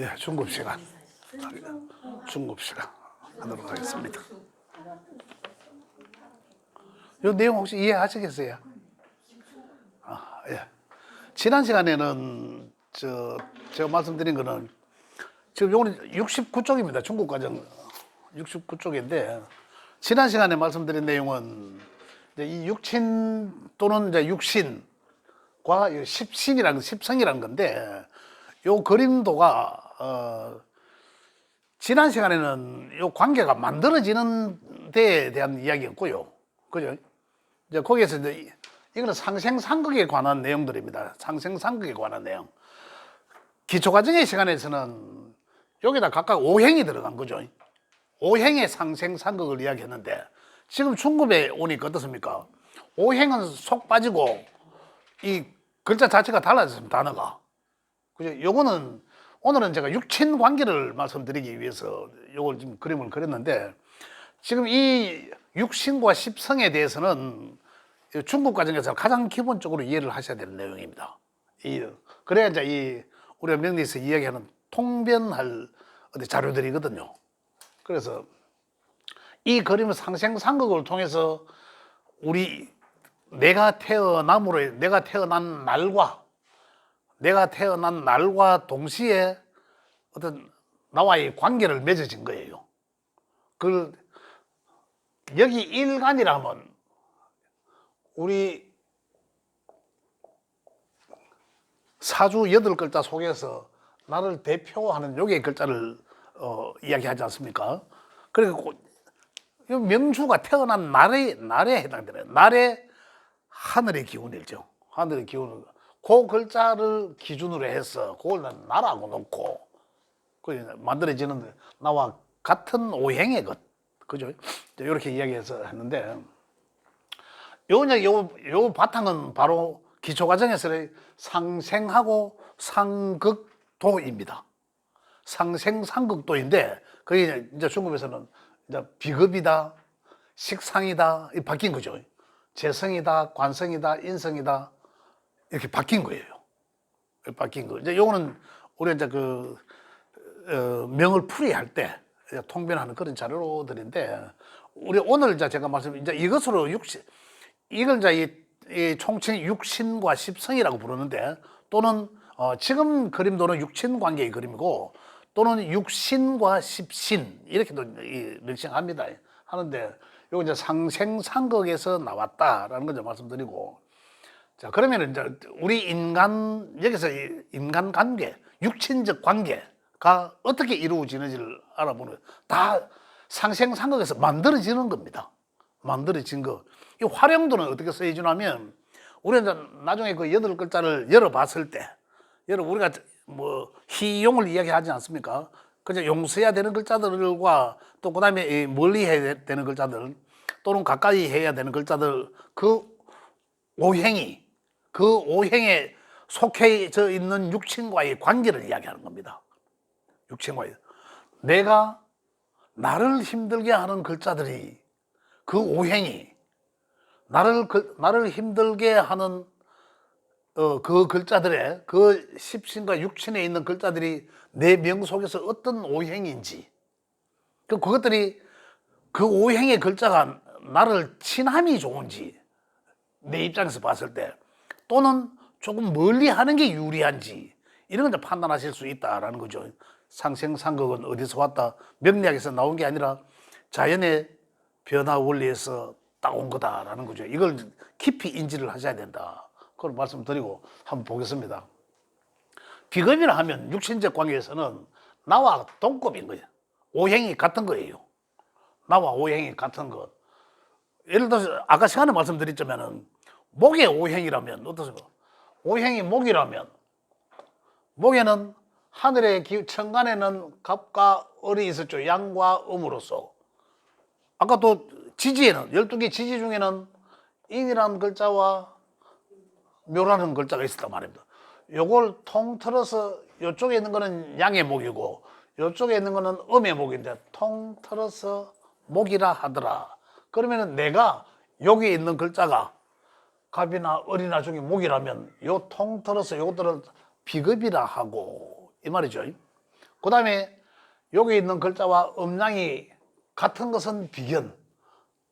예, 중급 시간. 중급 시간 하도록 하겠습니다. 이 내용 혹시 이해하시겠어요? 예. 지난 시간에는 제가 말씀드린 거는 지금 요거는 69쪽입니다. 중급 과정 69쪽인데 지난 시간에 말씀드린 내용은 이제 이 육친 또는 이제 육신과 십신이라는 십성이라는 건데 요 그림도가 지난 시간에는 요 관계가 만들어지는 데에 대한 이야기였고요. 그죠? 이제 거기에서 이제 이거는 상생상극에 관한 내용들입니다. 상생상극에 관한 내용. 기초과정의 시간에서는 여기다 각각 오행이 들어간 거죠. 오행의 상생상극을 이야기했는데 지금 중급에 오니까 어떻습니까? 오행은 속 빠지고 이 글자 자체가 달라졌습니다. 단어가. 그죠? 요거는 오늘은 제가 육친 관계를 말씀드리기 위해서 요걸 지금 그림을 그렸는데 지금 이 육신과 십성에 대해서는 중급 과정에서 가장 기본적으로 이해를 하셔야 되는 내용입니다. 그래야 이제 우리가 명리에서 이야기하는 통변할 자료들이거든요. 그래서 이 그림의 상생상극을 통해서 내가 태어난 날과 동시에 어떤 나와의 관계를 맺어진 거예요. 여기 일간이라면 우리 사주 8글자 속에서 나를 대표하는 요게 글자를 이야기하지 않습니까? 그리고 명주가 태어난 날에 해당되는 날에 하늘의 기운이죠. 하늘의 기운을 그 글자를 기준으로 해서 그걸 나라고 놓고 만들어지는 나와 같은 오행의 것, 그죠? 이렇게 이야기해서 했는데 요 바탕은 바로 기초과정에서의 상생하고 상극도입니다. 상생상극도인데 그게 이제 중급에서는 이제 비급이다, 식상이다 바뀐 거죠. 재성이다, 관성이다, 인성이다 이렇게 바뀐 거예요. 바뀐 거. 이제 요거는 우리 이제 명을 풀이할 때 통변하는 그런 자료들인데 우리 오늘 이제 제가 이제 이것으로 이걸 이제 이 총칭 육신과 십성이라고 부르는데 또는 지금 그림도는 육신 관계의 그림이고 또는 육신과 십신 이렇게도 명칭합니다. 하는데 요거 이제 상생상극에서 나왔다라는 걸 말씀드리고 자 그러면 이제 우리 여기서 인간 관계, 육친적 관계가 어떻게 이루어지는지를 알아보는 다 상생상극에서 만들어지는 겁니다. 만들어진 거. 이 활용도는 어떻게 쓰여지냐면 우리가 이제 나중에 그 8글자를 열어봤을 때 우리가 뭐 희용을 이야기하지 않습니까? 그냥 용서해야 되는 글자들과 또 그다음에 멀리 해야 되는 글자들 또는 가까이 해야 되는 글자들 그 오행에 속해져 있는 육친과의 관계를 이야기하는 겁니다. 육친과의 내가 나를 힘들게 하는 글자들이 그 오행이 나를 힘들게 하는 그 글자들의 그 십신과 육신에 있는 글자들이 내 명 속에서 어떤 오행인지 그것들이 그 오행의 글자가 나를 친함이 좋은지 내 입장에서 봤을 때 또는 조금 멀리 하는 게 유리한지 이런 걸 판단하실 수 있다라는 거죠. 상생상극은 어디서 왔다 명리학에서 나온 게 아니라 자연의 변화 원리에서 따온 거다라는 거죠. 이걸 깊이 인지를 하셔야 된다. 그걸 말씀드리고 한번 보겠습니다. 비급이라 하면 육신적 관계에서는 나와 동급인 거예요. 오행이 같은 거예요. 나와 오행이 같은 것. 예를 들어서 아까 시간에 말씀드렸지만은 목의 오행이라면 어떻습니까? 오행이 목이라면 목에는 하늘의 천간에는 갑과 을이 있었죠. 양과 음으로서. 아까 또 지지에는 12개 지지 중에는 인이라는 글자와 묘라는 글자가 있었단 말입니다. 요걸 통틀어서 이쪽에 있는 거는 양의 목이고 이쪽에 있는 거는 음의 목인데 통틀어서 목이라 하더라. 그러면은 내가 여기 있는 글자가 갑이나 을이나 중에 목이라면 요 통틀어서 요것들을 비급이라 하고 이 말이죠. 그 다음에 여기 있는 글자와 음량이 같은 것은 비견,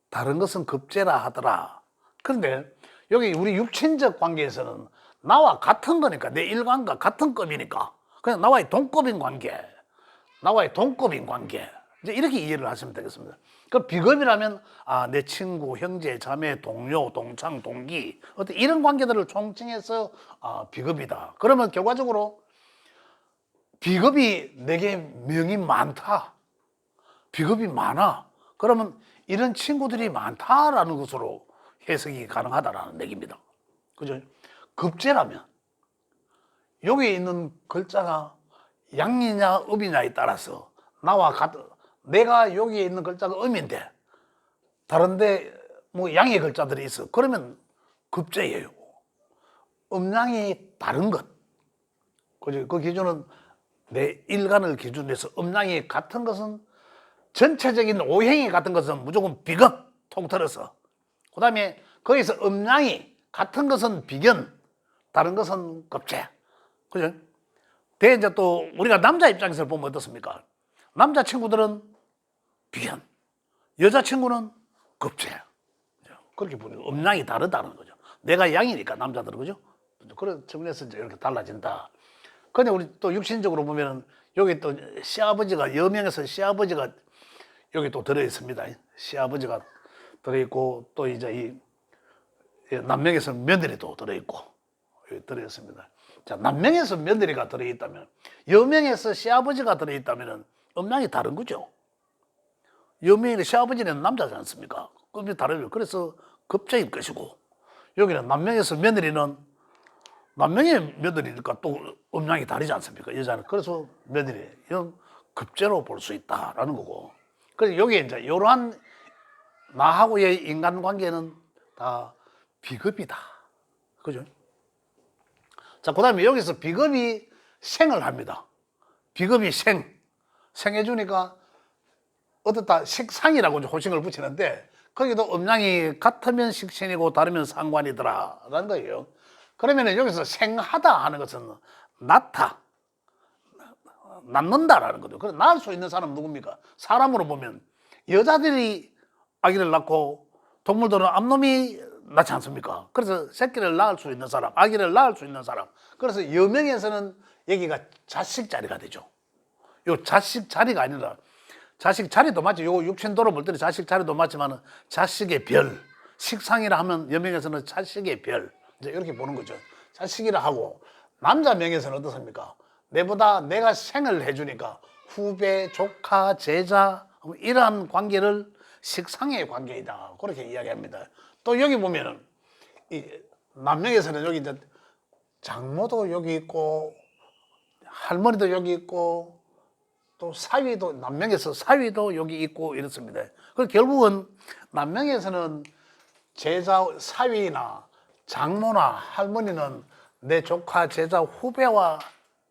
다른 것은 급제라 하더라. 그런데 여기 우리 육친적 관계에서는 나와 같은 거니까, 내 일관과 같은 급이니까 그냥 나와의 동급인 관계, 나와의 동급인 관계, 이제 이렇게 이해를 하시면 되겠습니다. 그 비급이라면 내 친구, 형제, 자매, 동료, 동창, 동기, 어떤 이런 관계들을 총칭해서 비급이다. 그러면 결과적으로 비급이 내게 명이 많다, 비급이 많아, 그러면 이런 친구들이 많다라는 것으로 해석이 가능하다라는 얘기입니다. 그죠? 급제라면 여기 있는 글자가 양이냐 음이냐에 따라서 나와 같은, 내가 여기에 있는 글자가 음인데 다른데 뭐 양의 글자들이 있어. 그러면 급제예요. 음량이 다른 것. 그죠? 그 기준은 내 일간을 기준으로 해서 음량이 같은 것은, 전체적인 오행이 같은 것은 무조건 비급, 통틀어서. 그 다음에 거기서 음량이 같은 것은 비견, 다른 것은 급제. 그죠? 대 이제 또 우리가 남자 입장에서 보면 어떻습니까? 남자 친구들은 비견, 여자 친구는 급제. 그렇게 보면 음량이 다르다는 거죠. 내가 양이니까 남자들은, 그죠? 그런 측면에서 이제 이렇게 달라진다. 근데 우리 또 육신적으로 보면은 여기 또 시아버지가, 여명에서 시아버지가 여기 또 들어 있습니다. 시아버지가 들어 있고, 또 이제 이 남명에서 며느리도 들어 있고 여기 들어 있습니다. 자, 남명에서 며느리가 들어 있다면, 여명에서 시아버지가 들어 있다면은 음량이 다른 거죠. 여명의 시아버지는 남자지 않습니까? 급이 다르죠. 그래서 급제일 것이고, 여기는 남명에서 며느리는 남명의 며느리니까 또 음량이 다르지 않습니까? 여자는. 그래서 며느리, 이런 급제로 볼 수 있다라는 거고. 그래서 여기에 이제 이러한 나하고의 인간관계는 다 비급이다. 그죠? 자, 그 다음에 여기서 비급이 생을 합니다. 비급이 생해주니까 어떻다, 식상이라고 호칭을 붙이는데, 거기도 음량이 같으면 식신이고 다르면 상관이더라 라는 거예요. 그러면 여기서 생하다 하는 것은 낳는다라는 거죠. 그래, 낳을 수 있는 사람은 누굽니까? 사람으로 보면 여자들이 아기를 낳고 동물들은 암놈이 낳지 않습니까? 그래서 새끼를 낳을 수 있는 사람, 아기를 낳을 수 있는 사람. 그래서 여명에서는 여기가 자식 자리가 되죠. 요 자식 자리가 아니라, 자식 자리도 맞지. 요 육신도로 볼 때는 자식 자리도 맞지만 자식의 별, 식상이라 하면 여명에서는 자식의 별, 이제 이렇게 보는 거죠. 자식이라 하고, 남자 명에서는 어떻습니까? 내보다 내가 생을 해주니까 후배, 조카, 제자, 이러한 관계를 식상의 관계이다, 그렇게 이야기합니다. 또 여기 보면은 이 남명에서는 여기 이제 장모도 여기 있고 할머니도 여기 있고 또 사위도, 남명에서 사위도 여기 있고 이렇습니다. 그래서 결국은 남명에서는 제자, 사위나 장모나 할머니는 내 조카, 제자, 후배와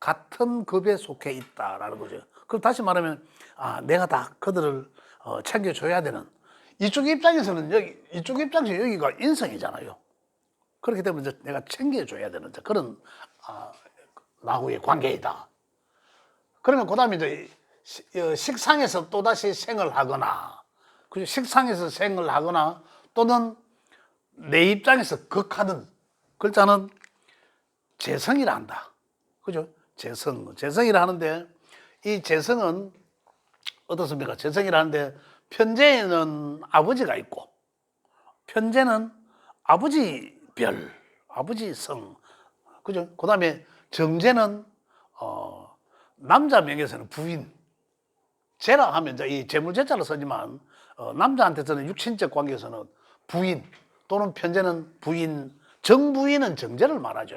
같은 급에 속해 있다라는 거죠. 그럼 다시 말하면 내가 다 그들을 챙겨줘야 되는, 이쪽 입장에서는 이쪽 입장에서 여기가 인성이잖아요. 그렇기 때문에 이제 내가 챙겨줘야 되는 그런 나하고의 관계이다. 그러면 그 다음에 이제 식상에서 또다시 생을 하거나, 그죠? 식상에서 생을 하거나, 또는 내 입장에서 극하는 글자는 재성이라 한다. 그죠? 재성이라 하는데, 이 재성은 어떻습니까? 재성이라 하는데, 편재에는 아버지가 있고, 편재는 아버지 별, 아버지 성, 그죠? 그 다음에 정재는 남자 명에서는 부인, 재라 하면 이제 이 재물재자를 쓰지만 남자한테서는 육신적 관계에서는 부인, 또는 편재는 부인, 정부인은 정재를 말하죠.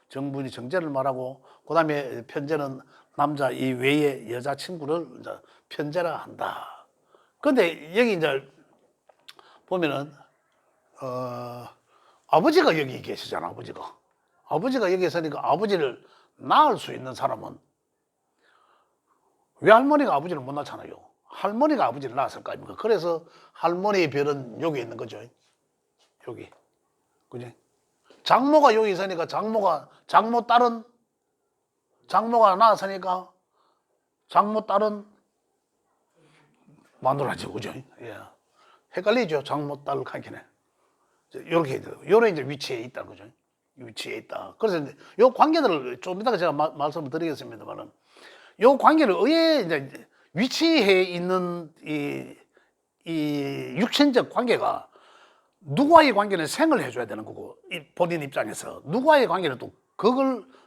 정부인이 정재를 말하고, 그 다음에 편재는 남자 이외의 여자친구를 이제 편재라 한다. 근데 여기 이제 보면은 아버지가 여기 계시잖아. 아버지가 여기 있으니까 아버지를 낳을 수 있는 사람은, 외할머니가 아버지를 못 낳잖아요. 할머니가 아버지를 낳았을 거 아닙니까? 그래서 할머니의 별은 여기 있는 거죠. 여기. 그지? 장모가 여기 있으니까 장모 딸은, 장모가 낳았으니까 장모 딸은 마누라죠, 그죠? 예. 헷갈리죠, 장모 딸 관계는. 이렇게 요런 이제 위치에 있다, 그죠? 위치에 있다. 그래서 이제 요 관계들을 좀 이따가 제가 말씀을 드리겠습니다만은 요 관계를 의외 이제 위치해 있는 이 육신적 관계가 누구와의 관계는 생을 해줘야 되는 거고, 본인 입장에서 누구와의 관계는 또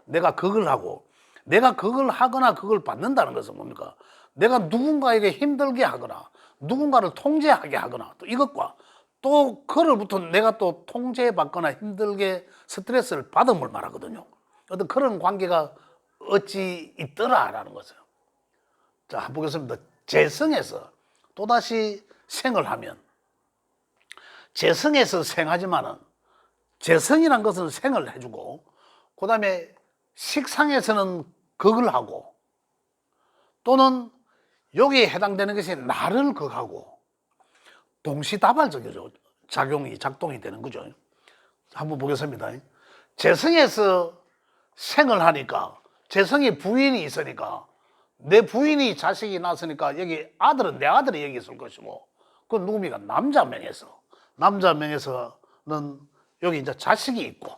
내가 그걸 하고, 내가 그걸 하거나 그걸 받는다는 것은 뭡니까? 내가 누군가에게 힘들게 하거나 누군가를 통제하게 하거나 또 이것과 또 그로부터 내가 또 통제받거나 힘들게 스트레스를 받음을 말하거든요. 어떤 그런 관계가 어찌 있더라라는 거죠. 자, 한번 보겠습니다. 재성에서 또다시 생을 하면, 재성에서 생하지만은 재성이란 것은 생을 해주고, 그 다음에 식상에서는 극을 하고, 또는 여기에 해당되는 것이 나를 극하고, 동시다발적이죠. 작동이 되는 거죠. 한번 보겠습니다. 재성에서 생을 하니까, 재성이 부인이 있으니까, 내 부인이 자식이 낳았으니까 여기 아들은 내 아들이 여기 있을 것이고, 그건 누굽니까? 남자명에서. 남자명에서는 여기 이제 자식이 있고,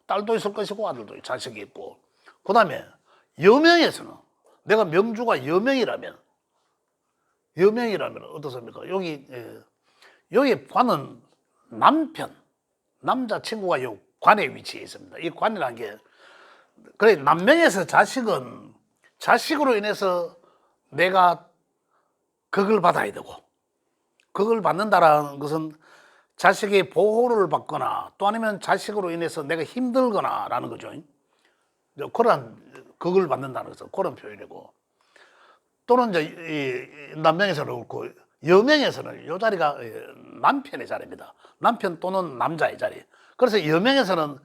딸도 있을 것이고, 아들도 자식이 있고, 그 다음에 여명에서는 내가 명주가 여명이라면 어떻습니까? 여기 관은 남편, 남자친구가 요 관의 위치에 있습니다. 이 관이라는 게, 그래, 남명에서 자식은 자식으로 인해서 내가 극을 받아야 되고, 극을 받는다라는 것은 자식의 보호를 받거나 또 아니면 자식으로 인해서 내가 힘들거나 라는 거죠. 그런 극을 받는다는 것은 그런 표현이고, 또는 이제 남명에서는 그렇고 여명에서는 이 자리가 남편의 자리입니다. 남편 또는 남자의 자리. 그래서 여명에서는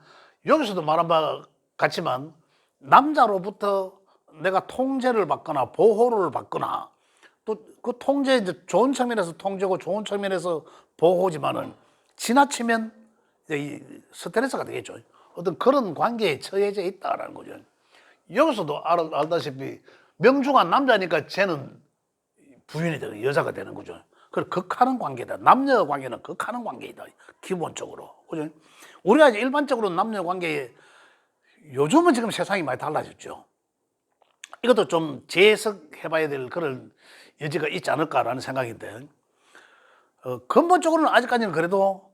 여기서도 말한 바 같지만 남자로부터 내가 통제를 받거나 보호를 받거나, 또 그 통제, 이제 좋은 측면에서 통제고 좋은 측면에서 보호지만은 지나치면 이제 스트레스가 되겠죠. 어떤 그런 관계에 처해져 있다라는 거죠. 여기서도 알다시피 명주가 남자니까 쟤는 부인이 되고 여자가 되는 거죠. 그래서 극하는 관계다. 남녀 관계는 극하는 관계이다. 기본적으로. 그죠? 우리가 이제 일반적으로 남녀 관계에, 요즘은 지금 세상이 많이 달라졌죠. 이것도 좀 재해석해봐야 될 그런 여지가 있지 않을까라는 생각인데, 근본적으로는 아직까지는 그래도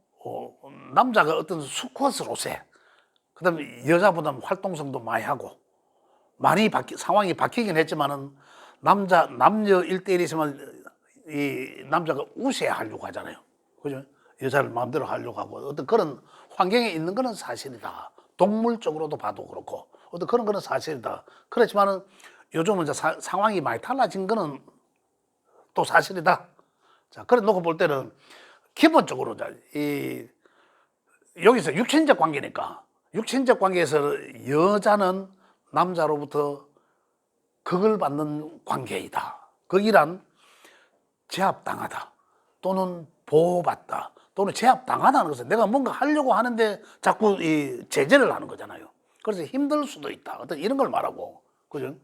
남자가 어떤 수컷으로서, 그 다음에 여자보다 활동성도 많이 하고, 많이 상황이 바뀌긴 했지만은 남녀 1대1 있으면 이 남자가 우세하려고 하잖아요. 그죠? 여자를 마음대로 하려고 하고, 어떤 그런 환경에 있는 거는 사실이다. 동물적으로도 봐도 그렇고, 어떤 그런 거는 사실이다. 그렇지만은 요즘은 이제 상황이 많이 달라진 거는 또 사실이다. 자, 그래 놓고 볼 때는 기본적으로 여기서 육신적 관계니까, 육신적 관계에서 여자는 남자로부터 극을 받는 관계이다. 극이란 제압당하다, 또는 보호받다, 또는 제압당하다는 것은 내가 뭔가 하려고 하는데 자꾸 제재를 하는 거잖아요. 그래서 힘들 수도 있다. 어떤 이런 걸 말하고, 그죠?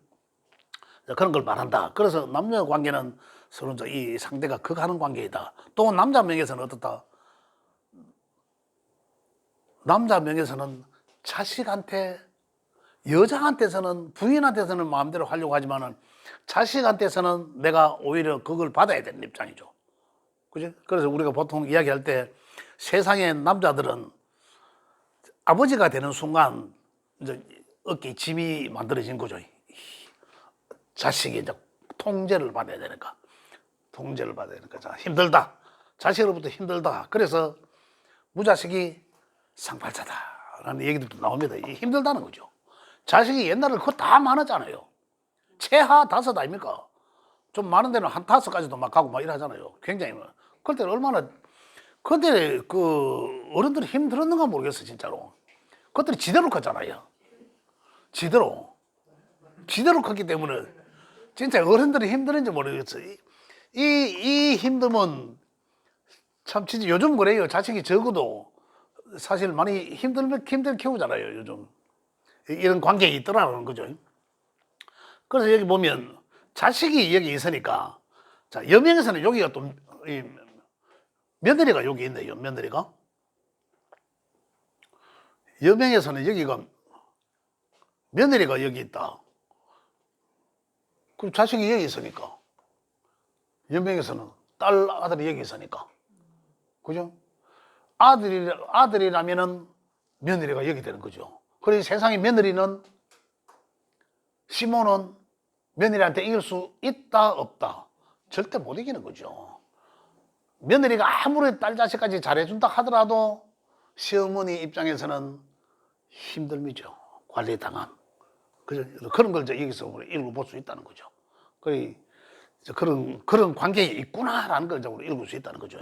그런 걸 말한다. 그래서 남녀 관계는 서로 이 상대가 극하는 관계이다. 또 남자 명에서는 어떻다? 남자 명에서는 자식한테, 여자한테서는, 부인한테서는 마음대로 하려고 하지만은 자식한테서는 내가 오히려 그걸 받아야 되는 입장이죠. 그죠? 그래서 우리가 보통 이야기할 때 세상의 남자들은 아버지가 되는 순간 이제 어깨에 짐이 만들어진 거죠. 자식이 이제 통제를 받아야 되니까. 자, 힘들다. 자식으로부터 힘들다. 그래서 무자식이 상팔자다라는 얘기도 나옵니다. 힘들다는 거죠. 자식이 옛날에 그거 다 많았잖아요. 최하 5 아닙니까? 좀 많은 데는 한 5까지도 막 가고 막 이러잖아요. 굉장히. 그때 얼마나, 그때 그 어른들이 힘들었는가 모르겠어, 진짜로. 그것들이 지대로 컸잖아요. 지대로 컸기 때문에 진짜 어른들이 힘드는지 모르겠어요. 이 힘듦은 참 진짜 요즘 그래요. 자식이 적어도 사실 많이 힘들게 키우잖아요, 요즘. 이런 관계에 있더라는 거죠. 그래서 여기 보면 자식이 여기 있으니까, 자, 여명에서는 여기가 또, 며느리가 여기 있네요, 며느리가. 여명에서는 여기가, 며느리가 여기 있다. 그럼 자식이 여기 있으니까. 여명에서는 딸, 아들이 여기 있으니까. 그죠? 아들이라면은 며느리가 여기 되는 거죠. 그래서 세상에 며느리는, 시몬은 며느리한테 이길 수 있다, 없다? 절대 못 이기는 거죠. 며느리가 아무리 딸 자식까지 잘해준다 하더라도 시어머니 입장에서는 힘들미죠. 관리당함. 그죠? 그런 걸 여기서 우리 읽어볼 수 있다는 거죠. 그런 관계에 있구나라는 걸 우리 읽을 수 있다는 거죠.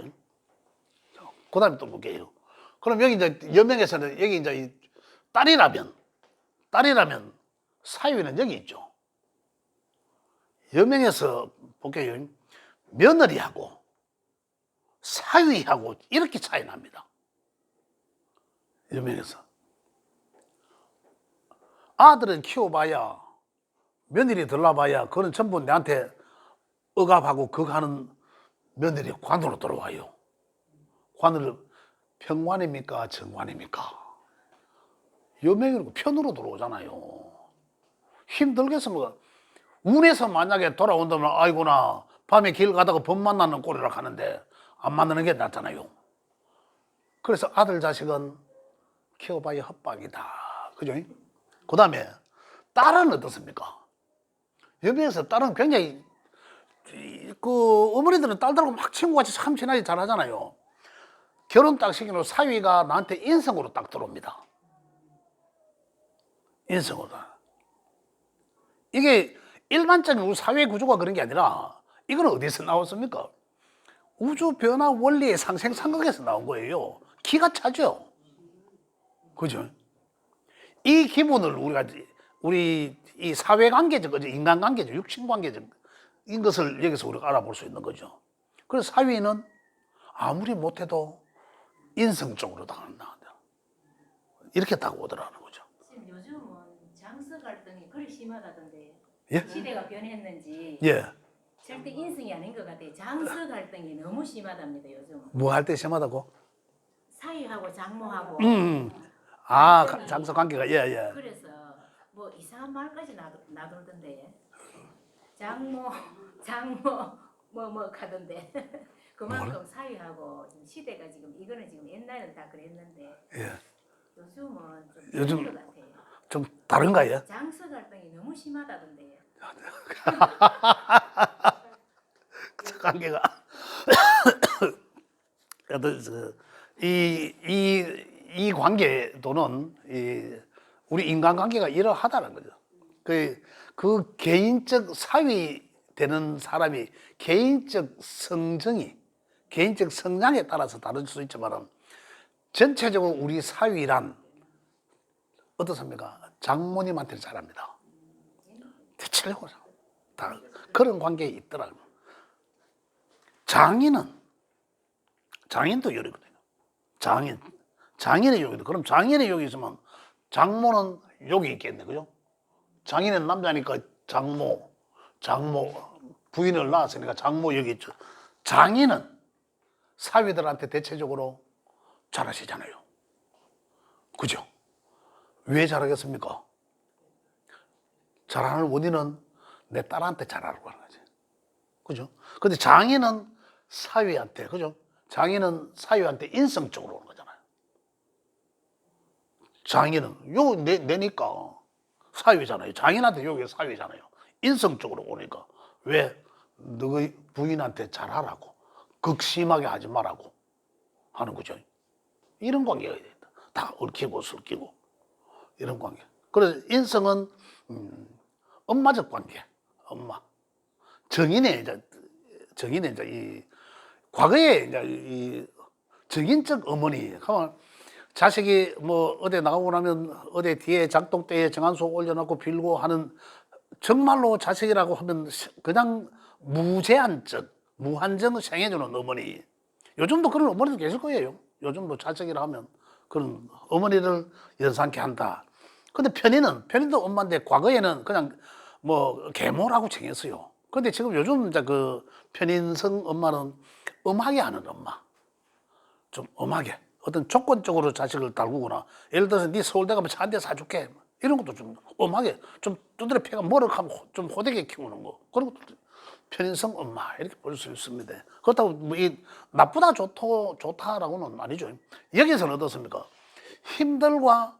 그 다음에 또 볼게요. 그럼 여기 이제 여명에서는 여기 이제 딸이라면 사위는 여기 있죠. 여명에서 볼게요. 며느리하고 사위하고 이렇게 차이 납니다. 여명에서. 아들은 키워봐야, 며느리 들러봐야, 그건 전부 내한테 억압하고 그거 하는 며느리 관으로 들어와요. 관을 평관입니까? 정관입니까? 여명이고 편으로 들어오잖아요. 힘들겠으면, 운에서 만약에 돌아온다면, 아이고나, 밤에 길 가다가 범 만나는 꼴이라 하는데, 안 만나는 게 낫잖아요. 그래서 아들 자식은 키워봐야 헛방이다. 그죠? 그 다음에, 딸은 어떻습니까? 여기에서 딸은 굉장히, 어머니들은 딸들하고 막 친구같이 참 친하게 잘 하잖아요. 결혼 딱 시키면 사위가 나한테 인성으로 딱 들어옵니다. 인성으로. 이게 일반적인 우리 사회 구조가 그런 게 아니라, 이건 어디서 나왔습니까? 우주 변화 원리의 상생 상극에서 나온 거예요. 기가 차죠. 그죠? 이 기본을 우리 이 사회관계적, 인간관계적, 육친관계적 인 것을 여기서 우리가 알아볼 수 있는 거죠. 그래서 사위는 아무리 못해도 인성적으로 당한다. 이렇게 딱 오더라는 거죠. 지금 요즘은 장서 갈등이 그리 심하다던데. 예? 시대가 변했는지. 예. 절대 인성이 아닌 것 같아요. 장서 갈등이 너무 심하답니다, 요즘. 뭐 할 때 심하다고? 사위하고 장모하고. 아, 장서 관계가, 예, 예. 그래서 뭐 이상한 말까지 놔두던데. 장모 뭐 하던데. 그만큼 사위하고 지금 시대가 지금 이거는 지금 옛날에는 다 그랬는데. 예. 요즘은 좀 요즘 다른 것 같아요. 좀 다른가요? 장서 갈등이 너무 심하다던데요. 관계가. 이 관계도는 우리 인간관계가 이러하다는 거죠. 그 개인적 사위 되는 사람이 개인적 성장에 따라서 다를 수 있지만 전체적으로 우리 사위란 어떻습니까? 장모님한테는 잘합니다. 대체적으로 다 그런 관계에 있더라고요. 장인도 여기거든요. 장인이 여기도. 그럼 장인이 여기 있으면 장모는 여기 있겠네, 그죠? 장인은 남자니까 장모 부인을 낳았으니까 장모 여기 있죠. 장인은 사위들한테 대체적으로 잘하시잖아요. 그죠? 왜 잘하겠습니까? 잘하는 원인은 내 딸한테 잘하라고 하는 거지. 그죠? 근데 장인은 사위한테, 그죠? 장인은 사위한테 인성적으로 오는 거잖아요. 장인은 내니까 사위잖아요. 장인한테 여기 사위잖아요. 인성적으로 오니까. 왜? 너희 부인한테 잘하라고, 극심하게 하지 말라고 하는 거죠. 이런 관계가 있다. 다 얽히고 설키고 이런 관계. 그래서 인성은 엄마적 관계. 엄마. 정인의 이제 이 과거에 이제 이 정인적 어머니 하면 자식이 뭐 어디 나가고 나면 어디 뒤에 작동대에 정한수 올려놓고 빌고 하는, 정말로 자식이라고 하면 그냥 무제한적 무한정 생해주는 어머니. 요즘도 그런 어머니도 계실 거예요. 요즘도 자식이라 하면 그런 어머니를 연상케 한다. 근데 편의도 엄마인데 과거에는 그냥 뭐 계모라고 정했어요. 근데 지금 요즘 이제 그 편인성 엄마는 엄하게 하는 엄마. 좀 엄하게. 어떤 조건적으로 자식을 달구거나, 예를 들어서 네 서울대 가면 차 한 대 사줄게. 이런 것도 좀 엄하게, 좀 두드려 패가 머쓱하면 좀 호되게 키우는 거. 그런 것도 편인성 엄마. 이렇게 볼 수 있습니다. 그렇다고 뭐 이 나쁘다 좋다라고는 아니죠. 여기서는 어떻습니까? 힘들과,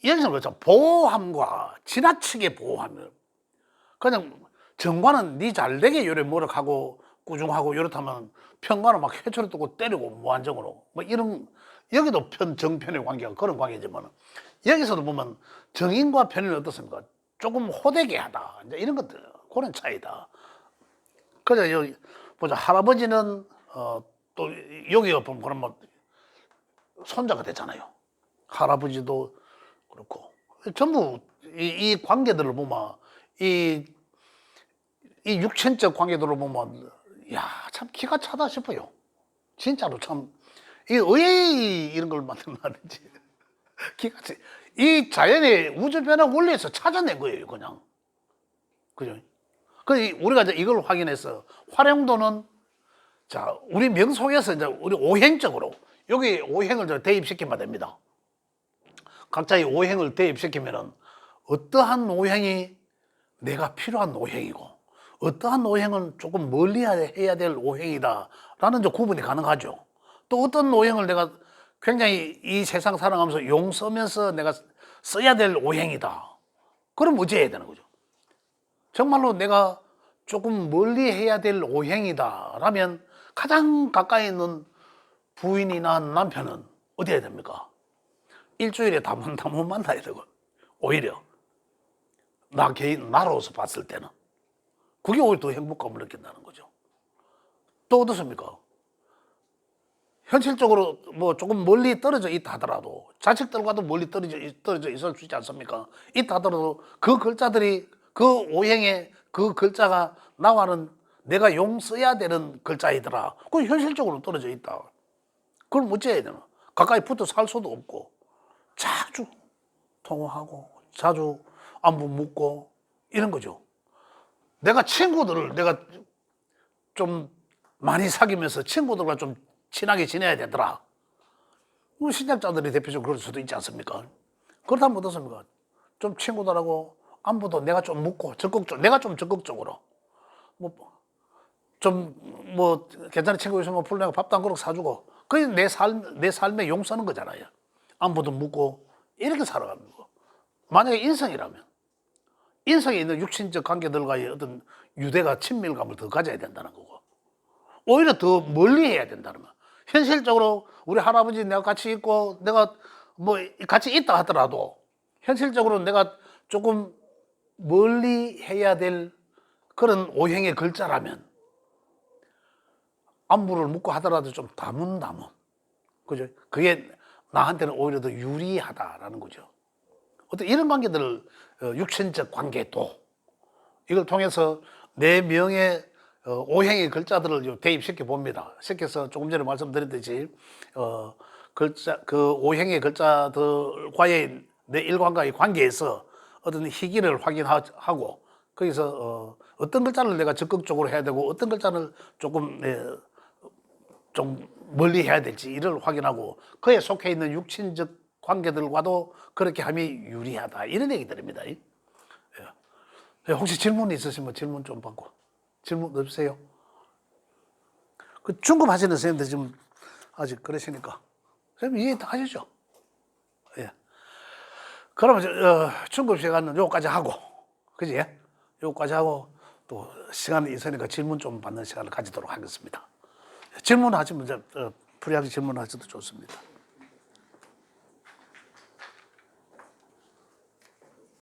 여기서는 그렇죠. 보호함과 지나치게 보호하면. 그냥 정관은 네 잘되게 요래 노력하고 꾸중하고 이렇다면 편관은 막 회초리 뜨고 때리고 무한정으로 뭐 이런, 여기도 정편의 관계가 그런 관계지만 여기서도 보면 정인과 편인은 어떻습니까? 조금 호되게 하다, 이제 이런 것들, 그런 차이다. 그래서 여기 보자. 할아버지는 또 여기가 보면 그러면 손자가 되잖아요. 할아버지도 그렇고 전부 이 관계들을 보면 이 육천적 관계들을 보면 야, 참 기가 차다 싶어요. 진짜로 참 이 의외의 이런 걸 만들어내는지 기가 차. 이 자연의 우주 변화 원리에서 찾아낸 거예요, 그냥. 그죠? 그 우리가 이제 이걸 확인해서 활용도는, 자, 우리 명속에서 이제 우리 오행적으로 여기 오행을 저 대입시키면 됩니다. 각자의 오행을 대입시키면은 어떠한 오행이 내가 필요한 오행이고 어떠한 오행은 조금 멀리 해야 될 오행이다라는 저 구분이 가능하죠. 또 어떤 오행을 내가 굉장히 이 세상 살아가면서 용 쓰면서 내가 써야 될 오행이다. 그럼 어찌해야 되는 거죠? 정말로 내가 조금 멀리 해야 될 오행이다라면 가장 가까이 있는 부인이나 남편은 어디 해야 됩니까? 일주일에 다 못 만나야 되고, 오히려 나 개인 나로서 봤을 때는 그게 오히려 더 행복감을 느낀다는 거죠. 또 어떻습니까? 현실적으로 뭐 조금 멀리 떨어져 있다 하더라도 자식들과도 멀리 떨어져 있을 수 있지 않습니까? 있다 하더라도 그 글자들이, 그 오행의 그 글자가 나와는 내가 용 써야 되는 글자이더라. 그 현실적으로 떨어져 있다. 그럼 어찌해야 되나? 가까이 붙어 살 수도 없고 자주 통화하고 자주 안부 묻고 이런 거죠. 내가 친구들을 내가 좀 많이 사귀면서 친구들과 좀 친하게 지내야 되더라. 뭐 신약자들이 대표적으로 그럴 수도 있지 않습니까? 그렇다면 어떻습니까? 좀 친구들하고 안부도 내가 좀 묻고 내가 좀 적극적으로 뭐 괜찮은 친구 있으면 불러내고 밥도 한 그릇 사주고, 그게 내 삶에 용 쓰는 거잖아요. 안부도 묻고 이렇게 살아가는 거. 만약에 인성이라면 인성에 있는 육신적 관계들과의 어떤 유대가 친밀감을 더 가져야 된다는 거고, 오히려 더 멀리 해야 된다는 말. 현실적으로 우리 할아버지 내가 같이 있고 내가 뭐 같이 있다 하더라도 현실적으로 내가 조금 멀리 해야 될 그런 오행의 글자라면 안부를 묻고 하더라도 좀 다문다문, 그죠? 그게 나한테는 오히려 더 유리하다라는 거죠. 어떤 이런 관계들을 육신적 관계도 이걸 통해서 내 명의 오행의 글자들을 대입시켜 봅니다. 시켜서 조금 전에 말씀드렸듯이 글자, 그 오행의 글자들과의 내 일관과의 관계에서 어떤 희기를 확인하고 거기서 어떤 글자를 내가 적극적으로 해야 되고 어떤 글자를 조금 좀 멀리 해야 될지 이를 확인하고 그에 속해 있는 육신적 관계들과도 그렇게 함이 유리하다, 이런 얘기들입니다. 혹시 질문 있으시면 질문 좀 받고. 질문 없으세요? 그 중급 하시는 선생님들 지금 아직 그러시니까 선생님 이해 다 하시죠? 예. 그러면 중급 시간은 요거까지 하고, 그지? 요거까지 하고 또 시간이 있으니까 질문 좀 받는 시간을 가지도록 하겠습니다. 질문하시면 프리하게 질문하셔도 좋습니다.